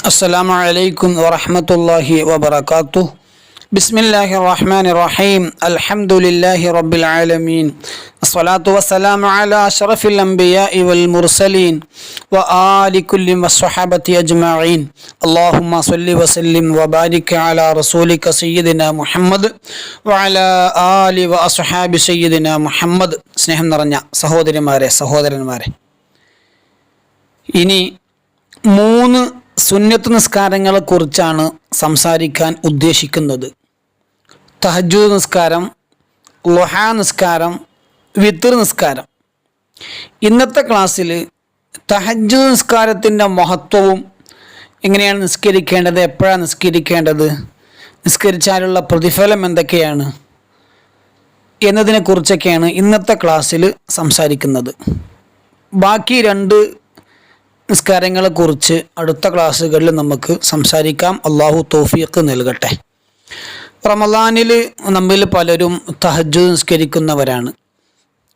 അസ്സലാമു അലൈക്കും വറഹ്മത്തുള്ളാഹി വബറകാതുഹു. ബിസ്മില്ലാഹിർ റഹ്മാനിർ റഹീം. അൽഹംദുലില്ലാഹി റബ്ബിൽ ആലമീൻ. അസ്സലാത്തു വസ്സലാമു അലാ അഷ്റഫിൽ അംബിയാഇ വൽ മുർസലീൻ വആലി കുല്ലി വസ്സഹാബത്തി അജ്മഈൻ. അല്ലാഹുമ്മ സ്വല്ലി വസല്ലിം വബാരിക് അലാ റസൂലിക സയ്യിദിനാ മുഹമ്മദ് വഅലാ ആലി വഅസ്ഹാബി സയ്യിദിനാ മുഹമ്മദ്. സ്നേഹം നിറഞ്ഞ സഹോദരന്മാരെ, ഇനി 3 സുന്നത്ത് നിസ്കാരങ്ങളെക്കുറിച്ചാണ് സംസാരിക്കാൻ ഉദ്ദേശിക്കുന്നത്. തഹജ്ജുദ് നിസ്കാരം, ളുഹാ നിസ്കാരം, വിത്ർ നിസ്കാരം. ഇന്നത്തെ ക്ലാസ്സിൽ തഹജ്ജുദ് നിസ്കാരത്തിൻ്റെ മഹത്വവും, എങ്ങനെയാണ് നിസ്കരിക്കേണ്ടത്, എപ്പോഴാണ് നിസ്കരിക്കേണ്ടത്, നിസ്കരിച്ചാലുള്ള പ്രതിഫലം എന്തൊക്കെയാണ് എന്നതിനെക്കുറിച്ചൊക്കെയാണ് ഇന്നത്തെ ക്ലാസ്സിൽ സംസാരിക്കുന്നത്. ബാക്കി 2 നിസ്കാരങ്ങളെക്കുറിച്ച് അടുത്ത ക്ലാസ്സുകളിൽ നമുക്ക് സംസാരിക്കാം. അള്ളാഹു തൗഫീഖ് നൽകട്ടെ. റമളാനിൽ നമ്മിൽ പലരും തഹജ്ജുദ് നിസ്കരിക്കുന്നവരാണ്.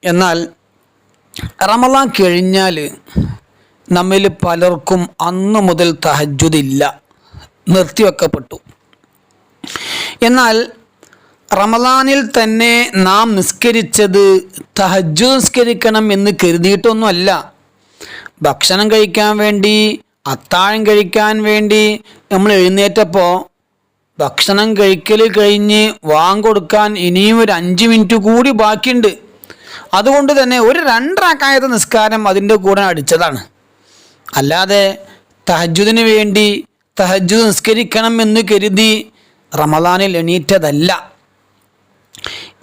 എന്നാൽ റമളാൻ കഴിഞ്ഞാൽ നമ്മിൽ പലർക്കും അന്നു മുതൽ തഹജ്ജുദ് ഇല്ല, നിർത്തിവെക്കപ്പെട്ടു. എന്നാൽ റമളാനിൽ തന്നെ നാം നിസ്കരിച്ചത് തഹജ്ജുദ് നിസ്കരിക്കണം എന്ന് കരുതിയിട്ടൊന്നുമല്ല. ഭക്ഷണം കഴിക്കാൻ വേണ്ടി, അത്താഴം കഴിക്കാൻ വേണ്ടി നമ്മൾ എഴുന്നേറ്റപ്പോൾ ഭക്ഷണം കഴിക്കൽ കഴിഞ്ഞ് കൊടുക്കാൻ ഇനിയും ഒരു 5 മിനിറ്റ് കൂടി ബാക്കിയുണ്ട്. അതുകൊണ്ട് തന്നെ ഒരു 2 റക്അത്ത് നിസ്കാരം അതിൻ്റെ കൂടെ അടിച്ചതാണ്. അല്ലാതെ തഹജ്ജുദിന് വേണ്ടി തഹജ്ജുദ് നിസ്കരിക്കണം എന്ന് കരുതി റമളാനിൽ എണീറ്റതല്ല.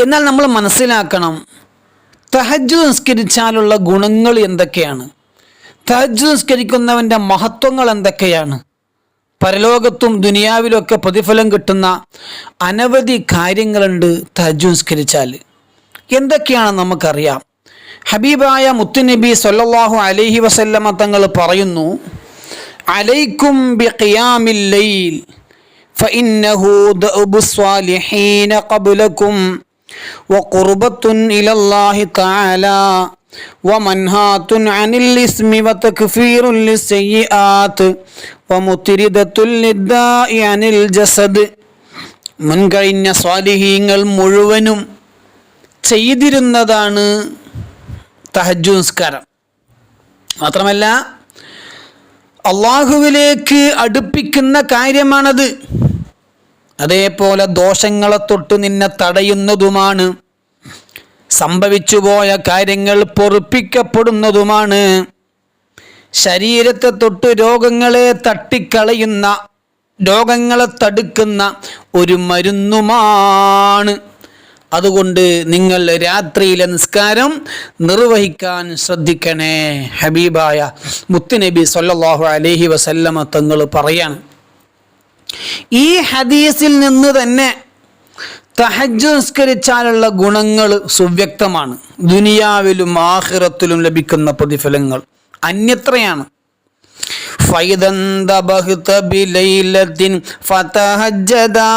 എന്നാൽ നമ്മൾ മനസ്സിലാക്കണം, തഹജ്ജുദ് നിസ്കരിച്ചാലുള്ള ഗുണങ്ങൾ എന്തൊക്കെയാണ്, തഹജ്ജുദ് നിസ്കരിക്കുന്നവൻ്റെ മഹത്വങ്ങൾ എന്തൊക്കെയാണ്, പരലോകത്തും ദുനിയാവിലൊക്കെ പ്രതിഫലം കിട്ടുന്ന അനവധി കാര്യങ്ങളുണ്ട് തഹജ്ജുദ് നിസ്കരിച്ചാൽ. എന്തൊക്കെയാണ് നമുക്കറിയാം. ഹബീബായ മുത്തുനബി സ്വല്ലല്ലാഹു അലൈഹി വസല്ലമ തങ്ങൾ പറയുന്നു, അലൈക്കും ബിഖിയാമിൽ ലൈൽ ഫഇന്നഹു ദഅബുസ് സ്വാലിഹീന ഖബ്ലകും വഖുർബത്തുൻ ഇലല്ലാഹി തആല വമൻഹാത്തുൻ അനിൽ ഇസ്മി വതക്ഫീറുൻ ലിസ്സയ്യിആത്ത് വമുത്രിദത്തുൽ ലിദ്ദാഇ അനിൽ ജസദ്. മുൻകഴിഞ്ഞ സ്വാലിഹീങ്ങൾ മുഴുവനും ചെയ്തിരുന്നതാണ് തഹജ്ജുദ് നിസ്കാരം. മാത്രമല്ല അള്ളാഹുവിലേക്ക് അടുപ്പിക്കുന്ന കാര്യമാണത്. അതേപോലെ ദോഷങ്ങളെ തൊട്ട് നിന്നെ തടയുന്നതുമാണ്. സംഭവിച്ചുപോയ കാര്യങ്ങൾ പൊറുപ്പിക്കപ്പെടുന്നതുമാണ്. ശരീരത്തെ തൊട്ട് രോഗങ്ങളെ തട്ടിക്കളയുന്ന, രോഗങ്ങളെ തടുക്കുന്ന ഒരു മരുന്നുമാണ്. അതുകൊണ്ട് നിങ്ങൾ രാത്രിയിലെ നിസ്കാരം നിർവഹിക്കാൻ ശ്രദ്ധിക്കണേ. ഹബീബായ മുത്തുനബി സ്വല്ലല്ലാഹു അലൈഹി വസല്ലമ തങ്ങൾ പറയാണ്. ഈ ഹദീസിൽ നിന്ന് തന്നെ തഹജ്ജുദ് നിസ്കരിച്ചാലുള്ള ഗുണങ്ങൾ സുവ്യക്തമാണ്. ദുനിയാവിലും ആഖിറത്തിലും ലഭിക്കുന്ന പ്രതിഫലങ്ങൾ അന്യത്രയാണ്. ഫൈദൻ ദബഹ്ത ബിലൈലത്തിൻ ഫതഹജ്ജദാ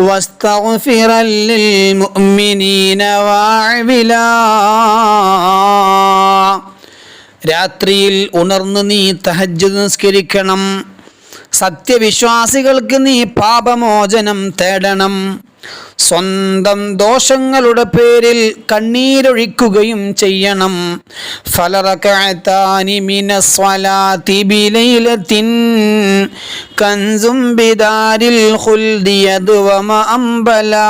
വസ്തഗ്ഫിറൻ ലിൽ മുഅ്മിനീന വഅബിലാ. രാത്രിയിൽ ഉണർന്ന് നീ തഹജ്ജുദ് നിസ്കരിക്കണം. സത്യവിശ്വാസികൾക്ക് നീ പാപമോചനം തേടണം. സ്വന്തം ദോഷങ്ങളുടെ പേരിൽ കണ്ണീരൊഴിക്കുകയും ചെയ്യണം. ഫലറകഅതാനി മിനസ്സലാത്തി ബിലൈലത്തിൻ കൻസും ബിദാരിൽ ഖുൽദി യദ്വമ അംബലാ.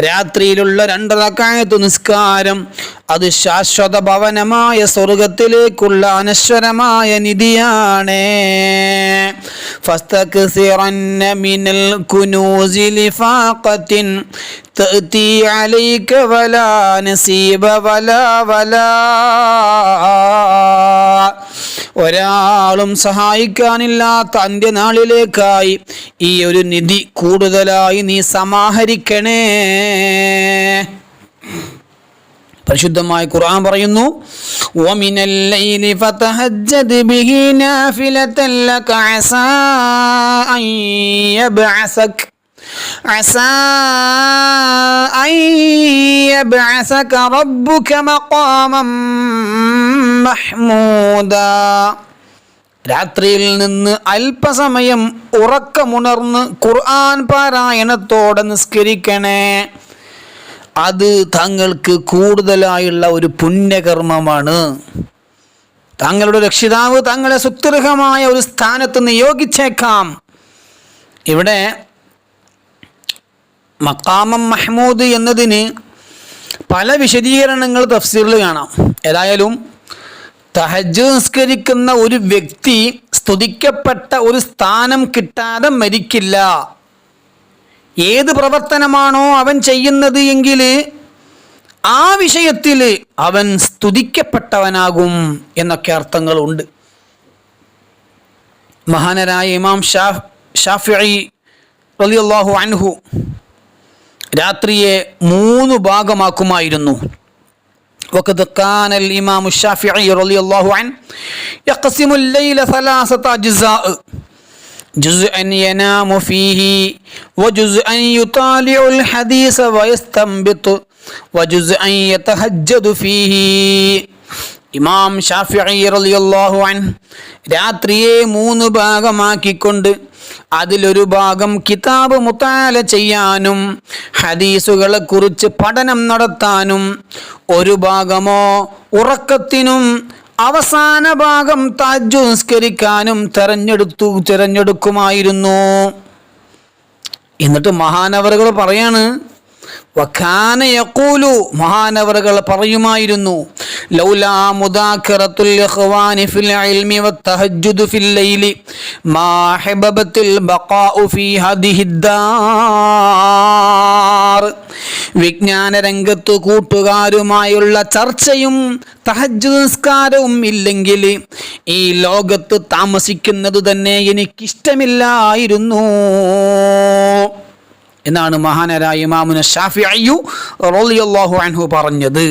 രാത്രിയിലുള്ള 2 റക്അത്ത് നിസ്കാരം അത് ശാശ്വത ഭവനമായ സ്വർഗത്തിലേക്കുള്ള അനശ്വരമായ നിധിയാണ്. ഫസ്തക്സിറന്ന മിനൽ കുനൂസി ലിഫാഖത്തിൻ തഅതി അലൈക വലാ നസീബ വലാ. ഒരാളും സഹായിക്കാനില്ലാത്ത അന്ത്യനാളിലേക്കായി ഈ ഒരു നിധി കൂടുതലായി നീ സമാഹരിക്കണേ. പരിശുദ്ധമായ ഖുർആൻ പറയുന്നു, വമിനൽ ലൈലി ഫതഹജ്ജദ് ബിഹി നാഫിലതൻ ലക അസാ അൻ യബ്അസക عسى أن يبعثك ربك مقاما മഹ്മൂദാ. രാത്രിയിൽ നിന്ന് അല്പസമയം ഉറക്കമുണർന്ന് ഖുർആൻ പാരായണത്തോടെ നിസ്കരിക്കണേ. അത് താങ്കൾക്ക് കൂടുതലായുള്ള ഒരു പുണ്യകർമ്മമാണ്. താങ്കളുടെ രക്ഷിതാവ് താങ്കളെ സുത്യർഹമായ ഒരു സ്ഥാനത്ത് നിയോഗിച്ചേക്കാം. ഇവിടെ മഖാമം മഹ്മൂദ് എന്നതിന് പല വിശദീകരണങ്ങൾ തഫ്സീറിൽ കാണാം. ഏതായാലും തഹജ്ജുദ് നിസ്കരിക്കുന്ന ഒരു വ്യക്തി സ്തുതിക്കപ്പെട്ട ഒരു സ്ഥാനം കിട്ടാതെ മരിക്കില്ല. ഏത് പ്രവർത്തനമാണോ അവൻ ചെയ്യുന്നത് എങ്കിൽ ആ വിഷയത്തിൽ അവൻ സ്തുതിക്കപ്പെട്ടവനാകും എന്നൊക്കെ അർത്ഥങ്ങളുണ്ട്. മഹാനരായ ഇമാം ഷാഫിഈ റളിയല്ലാഹു അൻഹു രാത്രിയെ 3 ഭാഗമാക്കുമായിരുന്നു. وقد كان الإمام الشافعي رضي الله عنه يقسم الليل 3 أجزاء جزءا ينام فيه وجزءا يطالع الحديث ويستنبط وجزءا يتهجد فيه. ഇമാം ഷാഫിഈ റളിയല്ലാഹു അൻഹു രാത്രിയെ 3 ഭാഗമാക്കിക്കൊണ്ട് അതിലൊരു ഭാഗം കിതാബ് മുതാല ചെയ്യാനും ഹദീസുകളെ കുറിച്ച് പഠനം നടത്താനും, ഒരു ഭാഗമോ ഉറക്കത്തിനും, അവസാന ഭാഗം തഹജ്ജുദ് നിസ്കരിക്കാനും തിരഞ്ഞെടുക്കുമായിരുന്നു. എന്നിട്ട് മഹാനവറുകൾ പറയാണ്, വഖാന യഖൂലു, മഹാനവറുകൾ പറയുമായിരുന്നു, ലൗലാ മുദാഖറത്തുൽ ഇഖ്വാനി ഫിൽ ഇൽമി വത്തഹജ്ജുദ് ഫിൽ ലൈലി മാ ഹബബത്തിൽ ബഖാഉ ഫീ ഹദിഹി ദാർ. വിജ്ഞാന രംഗത്ത് കൂട്ടുകാരുമായുള്ള ചർച്ചയും തഹജ്ജുദ് നിസ്കാരവും ഇല്ലെങ്കിൽ ഈ ലോകത്ത് താമസിക്കുന്നത് തന്നെ എനിക്കിഷ്ടമില്ലായിരുന്നു എന്നാണ് മഹാനരായ ഇമാമുന ഷാഫിഈ റളിയല്ലാഹു അൻഹു പറഞ്ഞത്.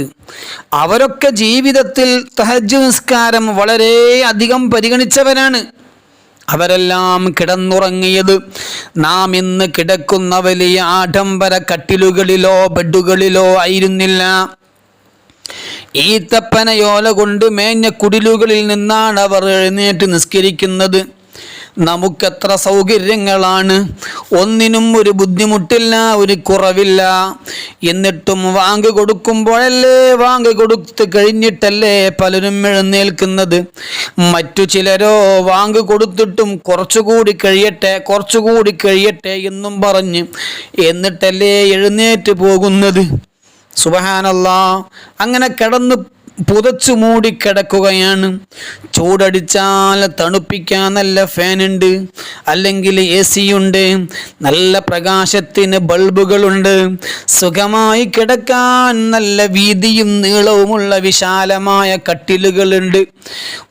അവരൊക്കെ ജീവിതത്തിൽ തഹജ്ജുദ് നിസ്കാരം വളരെ അധികം പരിഗണിച്ചവരാണ്. അവരെല്ലാം കിടന്നുറങ്ങിയത് നാം ഇന്ന് കിടക്കുന്ന വലിയ ആഡംബര കട്ടിലുകളിലോ ബെഡുകളിലോ ആയിരുന്നില്ല. ഈത്തപ്പനയോല കൊണ്ട് മേഞ്ഞ കുടിലുകളിൽ നിന്നാണ് അവർ എഴുന്നേറ്റ് നിസ്കരിക്കുന്നത്. നമുക്കെത്ര സൗകര്യങ്ങളാണ്, ഒന്നിനും ഒരു ബുദ്ധിമുട്ടില്ല, ഒരു കുറവില്ല. എന്നിട്ടും വാങ്ക് കൊടുക്കുമ്പോഴല്ലേ, വാങ്ക് കൊടുത്ത് കഴിഞ്ഞിട്ടല്ലേ പലരും എഴുന്നേൽക്കുന്നത്. മറ്റു ചിലരോ വാങ്ക് കൊടുത്തിട്ടും കുറച്ചുകൂടി കഴിയട്ടെ എന്നും പറഞ്ഞ് എന്നിട്ടല്ലേ എഴുന്നേറ്റ് പോകുന്നത്. സുബ്ഹാനല്ലാഹ്. അങ്ങനെ കിടന്ന് പുതച്ചു മൂടി കിടക്കുകയാണ്. ചൂടടിച്ചാൽ തണുപ്പിക്കാൻ നല്ല ഫാനുണ്ട്, അല്ലെങ്കിൽ AC ഉണ്ട്, നല്ല പ്രകാശത്തിന് ബൾബുകളുണ്ട്, സുഖമായി കിടക്കാൻ നല്ല വീതിയും നീളവുമുള്ള വിശാലമായ കട്ടിലുകളുണ്ട്.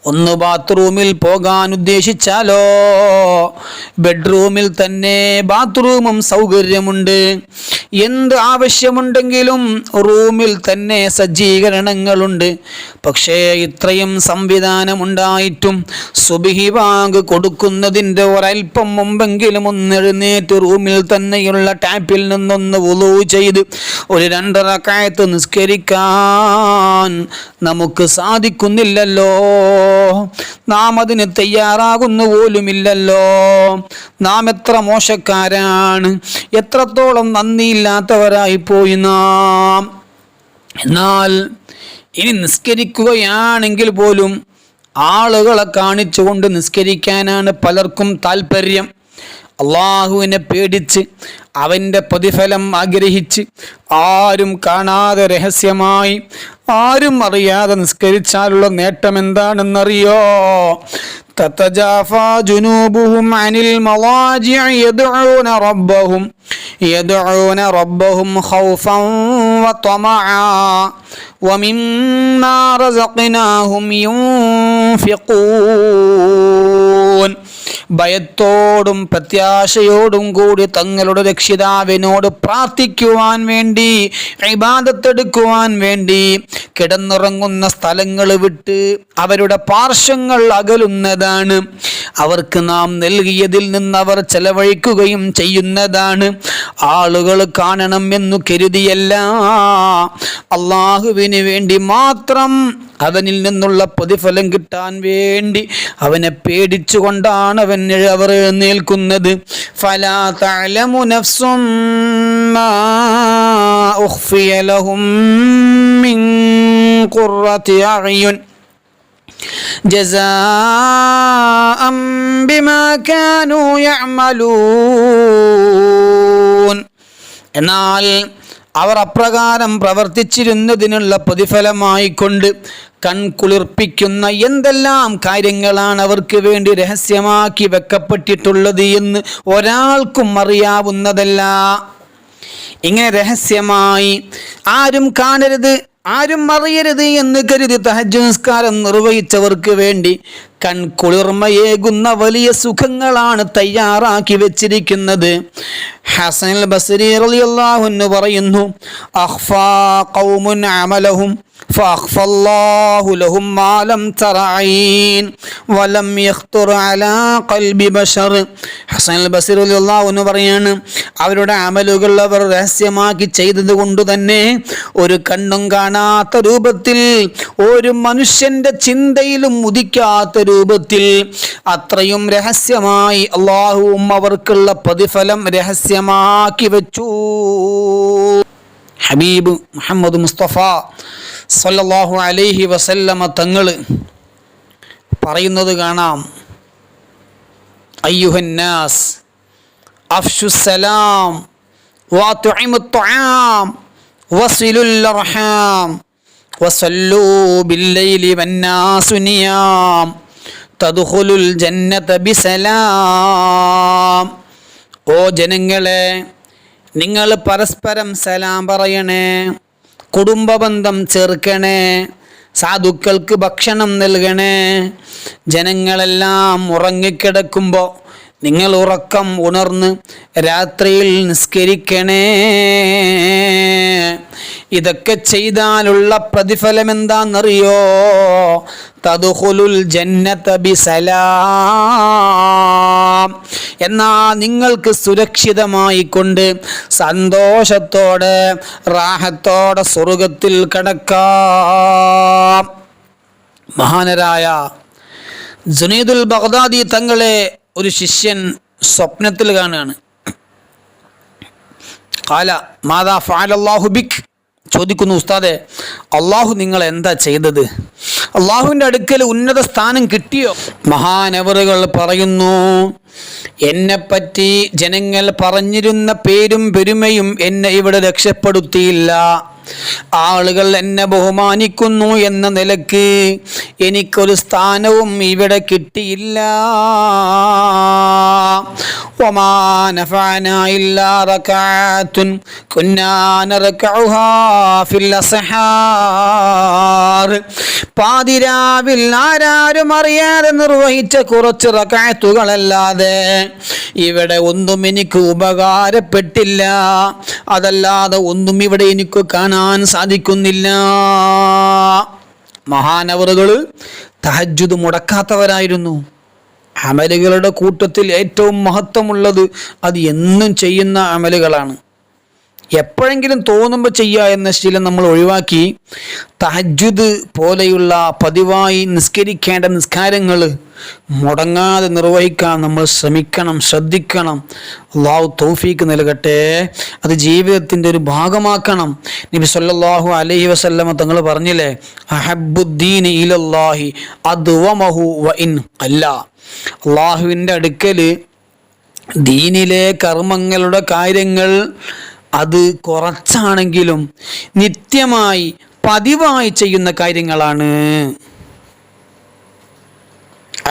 ഒന്ന് ബാത്റൂമിൽ പോകാൻ ഉദ്ദേശിച്ചാലോ ബെഡ്റൂമിൽ തന്നെ ബാത്റൂമും സൗകര്യമുണ്ട്. എന്ത് ആവശ്യമുണ്ടെങ്കിലും റൂമിൽ തന്നെ സജ്ജീകരണങ്ങളുണ്ട്. പക്ഷേ ഇത്രയും സംവിധാനമുണ്ടായിട്ടും സുബ്ഹി ബാങ്ക് കൊടുക്കുന്നതിൻ്റെ ഒരൽപ്പം മുമ്പെങ്കിലും ഒന്ന് എഴുന്നേറ്റ് റൂമിൽ തന്നെയുള്ള ടാപ്പിൽ നിന്നൊന്ന് വുളൂ ചെയ്ത് ഒരു 2 റക്അത്ത് നിസ്കരിക്കാൻ നമുക്ക് സാധിക്കുന്നില്ലല്ലോ. നാം അതിന് തയ്യാറാകുന്നു പോലുമില്ലല്ലോ. നാം എത്ര മോശക്കാരാണ്, എത്രത്തോളം നന്ദിയില്ലാത്തവരായിപ്പോയി നാം. എന്നാൽ ഇനി നിസ്കരിക്കുകയാണെങ്കിൽ പോലും ആളുകളെ കാണിച്ചുകൊണ്ട് നിസ്കരിക്കാനാണ് പലർക്കും താല്പര്യം. അള്ളാഹുവിനെ പേടിച്ച് അവൻ്റെ പ്രതിഫലം ആഗ്രഹിച്ച് ആരും കാണാതെ രഹസ്യമായി ആരും അറിയാതെ നിസ്കരിച്ചാലുള്ള നേട്ടം എന്താണെന്നറിയോ? തതജാഫാ ജുനൂബുഹും അനിൽ മളാജിഇ യദ്ഊന റബ്ബഹും ഖൗഫൻ വതമഅ വമിമ്മാ റസഖ്നാഹും യുൻഫിഖൂൻ. ഭയത്തോടും പ്രത്യാശയോടും കൂടി തങ്ങളുടെ രക്ഷിതാവിനോട് പ്രാർത്ഥിക്കുവാൻ വേണ്ടി, ഇബാദത്തെടുക്കുവാൻ വേണ്ടി കിടന്നുറങ്ങുന്ന സ്ഥലങ്ങൾ വിട്ട് അവരുടെ പാർശ്വങ്ങൾ അകലുന്നതാണ്. അവർക്ക് നാം നൽകിയതിൽ നിന്ന് അവർ ചെലവഴിക്കുകയും ചെയ്യുന്നതാണ്. ആളുകൾ കാണണം എന്നു കരുതിയല്ല, അള്ളാഹുവിന് വേണ്ടി മാത്രം അവനിൽ നിന്നുള്ള പ്രതിഫലം കിട്ടാൻ വേണ്ടി അവനെ പേടിച്ചുകൊണ്ടാണ് അവർ എഴുന്നേൽക്കുന്നത്. ഫലാ തഅലമു നഫ്സും മാ ഉഖ്ഫിയ ലഹും മിൻ ഖുർറതി അഅ്യുൻ ജസാഅൻ ബിമാ കാനൂ യഅമലൂൻ. എന്നാൽ അവർ അപ്രകാരം പ്രവർത്തിച്ചിരുന്നതിനുള്ള പ്രതിഫലമായിക്കൊണ്ട് കൺകുളിർപ്പിക്കുന്ന എന്തെല്ലാം കാര്യങ്ങളാണ് അവർക്ക് വേണ്ടി രഹസ്യമാക്കി വെക്കപ്പെട്ടിട്ടുള്ളത് എന്ന് ഒരാൾക്കും അറിയാവുന്നതല്ല. ഇങ്ങനെ രഹസ്യമായി ആരും കാണരുത്, ആരും അറിയരുത് എന്ന് കരുതി തഹജ്ജുദ് നിസ്കാരം നിർവഹിച്ചവർക്ക് വേണ്ടി കൺകുളിർമയേകുന്ന വലിയ സുഖങ്ങളാണ് തയ്യാറാക്കി വെച്ചിരിക്കുന്നത്. ഹസൻ അൽ ബസ്രി റളിയല്ലാഹു അൻഹു പറയുന്നു, അഖ്ഫാ ഖൗമുൻ അമലഹും ഫഅഖ്ഫല്ലാഹു ലഹും മാ ലം തറഈൻ വലം യഖ്തുർ അലാ ഖൽബി ബശർ. ഹസൻ അൽ ബസ്രി റളിയല്ലാഹു അൻഹു പറയാണ്, അവരുടെ അമലുകൾ അവർ രഹസ്യമാക്കി ചെയ്തത് കൊണ്ട് തന്നെ ഒരു കണ്ണും കാണാത്ത രൂപത്തിൽ, ഒരു മനുഷ്യന്റെ ചിന്തയിലും ഉദിക്കാത്ത രൂപത്തിൽ അത്രയും രഹസ്യമായി അല്ലാഹുവും അവർക്കുള്ള പ്രതിഫലം രഹസ്യമാക്കി വെച്ചു. ഹബീബ് മുഹമ്മദ് മുസ്തഫ സല്ലല്ലാഹു അലൈഹി വസല്ലമ തങ്ങൾ പറയുന്നത് കാണാം, അയ്യുഹന്നാസ് അഫ്ശുസ്സലാം വഅത്ഇമുത് ത്വആം വസിലുൽ അർഹാം വസല്ലൂ ബില്ലൈലി വന്നാസു നിയാം തദ്ഖുലുൽ ജന്നത ബിസലാം. ഓ ജനങ്ങളെ, നിങ്ങൾ പരസ്പരം സലാം പറയണേ, കുടുംബബന്ധം ചേർക്കണേ, സാധുക്കൾക്ക് ഭക്ഷണം നൽകണേ. ജനങ്ങളെല്ലാം ഉറങ്ങിക്കിടക്കുമ്പോൾ നിങ്ങൾ ഉറക്കം ഉണർന്ന് രാത്രിയിൽ നിസ്കരിക്കണേ. ഇതൊക്കെ ചെയ്താലുള്ള പ്രതിഫലം എന്താണെന്നറിയോ? തദ്ഖുലുൽ ജന്നത ബിസലാം. എന്നാൽ നിങ്ങൾക്ക് സുരക്ഷിതമായി കൊണ്ട് സന്തോഷത്തോടെ റാഹത്തോടെ സ്വർഗത്തിൽ കടക്കാം. മഹാനരായ ജുനൈദുൽ ബഗ്ദാദി തങ്ങളെ ഒരു ശിഷ്യൻ സ്വപ്നത്തിൽ കാണുകയാണ്. ഖാല മാദാ ഫഅലല്ലാഹു ബിക്. ചോദിക്കുന്നു, ഉസ്താദെ, അള്ളാഹു നിങ്ങൾ എന്താ ചെയ്തത്? അള്ളാഹുവിൻ്റെ അടുക്കൽ ഉന്നത സ്ഥാനം കിട്ടിയോ? മഹാനവറുകൾ പറയുന്നു, എന്നെപ്പറ്റി ജനങ്ങൾ പറഞ്ഞിരുന്ന പേരും പെരുമയും എന്നെ ഇവിടെ രക്ഷപ്പെടുത്തിയില്ല. ആളുകൾ എന്നെ ബഹുമാനിക്കുന്നു എന്ന നിലക്ക് എനിക്കൊരു സ്ഥാനവും ഇവിടെ കിട്ടിയില്ല. വമാ നഫഅനാ ഇല്ലാ റകഅത്തുൻ കുന്നാ നർകഉഹാ ഫിൽ അസ്ഹാർ. പാതിരാവിൽ ആരാരും അറിയാതെ നിർവഹിച്ച കുറച്ച് റകഅത്തുകളല്ലാതെ ഇവിടെ ഒന്നും എനിക്ക് ഉപകാരപ്പെട്ടില്ല. അതല്ലാതെ ഒന്നും ഇവിടെ എനിക്ക് കാണാൻ സാധിക്കുന്നില്ല. മഹാനവറുകൾ തഹജ്ജുദ് മുടക്കാത്തവരായിരുന്നു. അമലുകളുടെ കൂട്ടത്തിൽ ഏറ്റവും മഹത്വമുള്ളത് അത് എന്നും ചെയ്യുന്ന അമലുകളാണ്. എപ്പോഴെങ്കിലും തോന്നുമ്പോൾ ചെയ്യുക എന്ന ശീലം നമ്മൾ ഒഴിവാക്കി തഹജ്ജുദ് പോലെയുള്ള പതിവായി നിസ്കരിക്കേണ്ട നിസ്കാരങ്ങൾ മുടങ്ങാതെ നിർവഹിക്കാൻ നമ്മൾ ശ്രമിക്കണം, ശ്രദ്ധിക്കണം. അല്ലാഹു തൗഫീക്ക് നൽകട്ടെ. അത് ജീവിതത്തിൻ്റെ ഒരു ഭാഗമാക്കണം. നബി സല്ലല്ലാഹു അലൈഹി വസല്ലമ തങ്ങൾ പറഞ്ഞില്ലേ, അഹബ്ബുദ്ദീനി ഇലല്ലാഹി അദ്വമഹു വ ഇൻ ഖല്ല. അള്ളാഹുവിൻ്റെ അടുക്കൽ ദീനിലെ കർമ്മങ്ങളുടെ കാര്യങ്ങൾ അത് കുറച്ചാണെങ്കിലും നിത്യമായി പതിവായി ചെയ്യുന്ന കാര്യങ്ങളാണ്.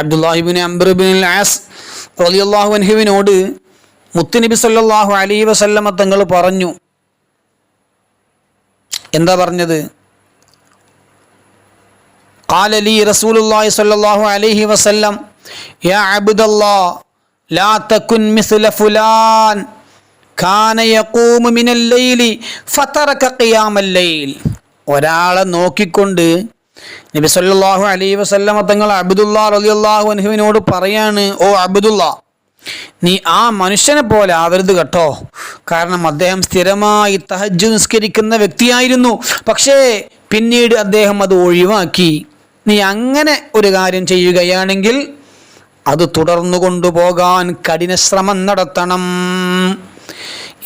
അബ്ദുല്ലാഹിബ്നു അംർ ഇബ്നുൽ ആസ് റളിയല്ലാഹു അൻഹുവിനോട് മുത്തുനബി സല്ലല്ലാഹു അലൈഹി വസല്ലമ തങ്ങൾ പറഞ്ഞു. എന്താ പറഞ്ഞത്? ഖാല ലി റസൂലുള്ളാഹി സ്വല്ലല്ലാഹു അലൈഹി വസല്ലം യാ അബ്ദല്ലാഹ് ലാ തകുൻ മിസ്ല ഫുലാൻ കാന യഖൂമു മിനൽ ലൈലി ഫതറക ഖിയാമൽ ലൈൽ. ഒരാളെ നോക്കിക്കൊണ്ട് നബി സല്ലല്ലാഹു അലൈഹി വസല്ലമ തങ്ങൾ അബ്ദുല്ലാ റളിയല്ലാഹു അൻഹുവിനോട് പറയാണ്, ഓ അബ്ദുല്ലാ, നീ ആ മനുഷ്യനെ പോലെ ആവരുത് കേട്ടോ. കാരണം അദ്ദേഹം സ്ഥിരമായി തഹജ്ജുദ് നിസ്കരിക്കുന്ന വ്യക്തിയായിരുന്നു. പക്ഷേ പിന്നീട് അദ്ദേഹം അത് ഒഴിവാക്കി. നീ അങ്ങനെ ഒരു കാര്യം ചെയ്യുകയാണെങ്കിൽ അത് തുടർന്നു കൊണ്ടുപോകാൻ കഠിനശ്രമം നടത്തണം.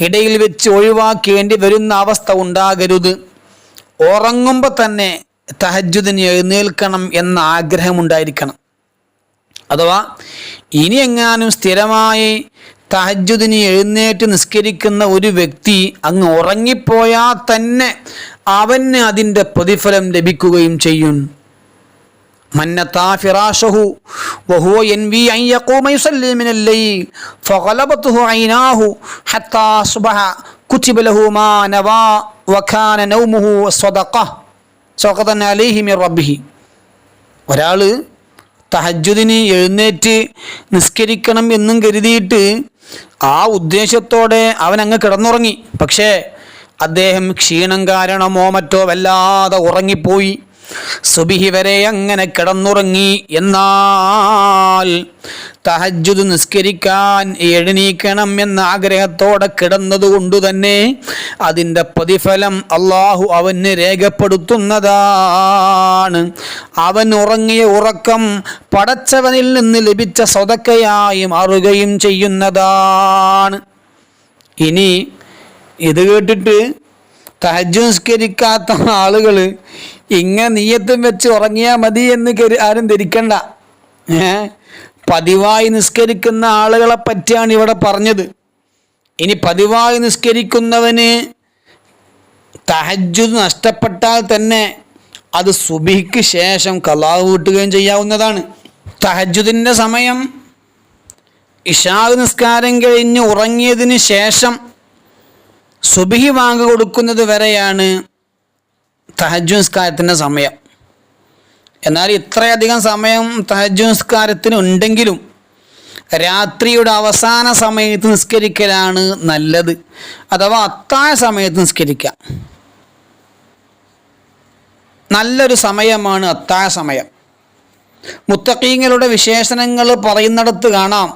ഇടയിൽ വെച്ച് ഒഴിവാക്കേണ്ടി വരുന്ന അവസ്ഥ ഉണ്ടാകരുത്. ഉറങ്ങുമ്പോൾ തന്നെ തഹജ്ജുദിന് എഴുന്നേൽക്കണം എന്ന ആഗ്രഹമുണ്ടായിരിക്കണം. അഥവാ ഇനി എങ്ങാനും സ്ഥിരമായി തഹജ്ജുദിന് എഴുന്നേറ്റ് നിസ്കരിക്കുന്ന ഒരു വ്യക്തി അങ്ങ് ഉറങ്ങിപ്പോയാൽ തന്നെ അവന് അതിൻ്റെ പ്രതിഫലം ലഭിക്കുകയും ചെയ്യും. മന്നതാ ഫിറാശഹു വഹുവ യൻവി അൻ യഖൂമ യുസല്ലി മിനൽ ലൈൽ ഫഗലബതുഹു ഐനാഹു ഹത്താ സുബ്ഹ കുതിബ ലഹു മാ നവാ വകാന നൗമുഹു സ്വദഖതൻ അലൈഹി മിർ റബ്ബിഹി. ഒരാൾ തഹജ്ജുദിന് എഴുന്നേറ്റ് നിസ്കരിക്കണം എന്നും കരുതിയിട്ട് ആ ഉദ്ദേശത്തോടെ അവൻ അങ്ങ് കിടന്നുറങ്ങി. പക്ഷേ അദ്ദേഹം ക്ഷീണം കാരണമോ മറ്റോ വല്ലാതെ ഉറങ്ങിപ്പോയി, സുബിഹി വരെ അങ്ങനെ കിടന്നുറങ്ങി. എന്നാൽ തഹജ്ജുദ് നിസ്കരിക്കാൻ എഴുന്നേൽക്കണം എന്ന ആഗ്രഹത്തോടെ കിടന്നതുകൊണ്ട് തന്നെ അതിൻ്റെ പ്രതിഫലം അള്ളാഹു അവന് രേഖപ്പെടുത്തുന്നതാണ്. അവൻ ഉറങ്ങിയ ഉറക്കം പടച്ചവനിൽ നിന്ന് ലഭിച്ച സ്വതക്കയായി മാറുകയും ചെയ്യുന്നതാണ്. ഇനി ഇത് കേട്ടിട്ട് തഹജ്ജുദ് നിസ്കരിക്കാത്ത ആളുകൾ ഇങ്ങനെ നിയ്യത്തും വെച്ച് ഉറങ്ങിയാൽ മതി എന്ന് ആരും ധരിക്കണ്ട. പതിവായി നിസ്കരിക്കുന്ന ആളുകളെ പറ്റിയാണ് ഇവിടെ പറഞ്ഞത്. ഇനി പതിവായി നിസ്കരിക്കുന്നവന് തഹജ്ജുദ് നഷ്ടപ്പെട്ടാൽ തന്നെ അത് സുബഹിക്ക് ശേഷം ഖളാ വീട്ടുകയും ചെയ്യാവുന്നതാണ്. തഹജ്ജുദിൻ്റെ സമയം ഇശാ നിസ്കാരം കഴിഞ്ഞ് ഉറങ്ങിയതിന് ശേഷം സുബഹി വാങ്ക് കൊടുക്കുന്നത് വരെയാണ് തഹജ്ജുദ് നിസ്കാരത്തിൻ്റെ സമയം. എന്നാൽ ഇത്രയധികം സമയം തഹജ്ജുദ് നിസ്കാരത്തിന് ഉണ്ടെങ്കിലും രാത്രിയുടെ അവസാന സമയത്ത് നിസ്കരിക്കലാണ് നല്ലത്. അഥവാ അത്താഴ സമയത്ത് നിസ്കരിക്കാം. നല്ലൊരു സമയമാണ് അത്താഴ സമയം. മുത്തഖീങ്ങളുടെ വിശേഷണങ്ങൾ പറയുന്നിടത്ത് കാണാം,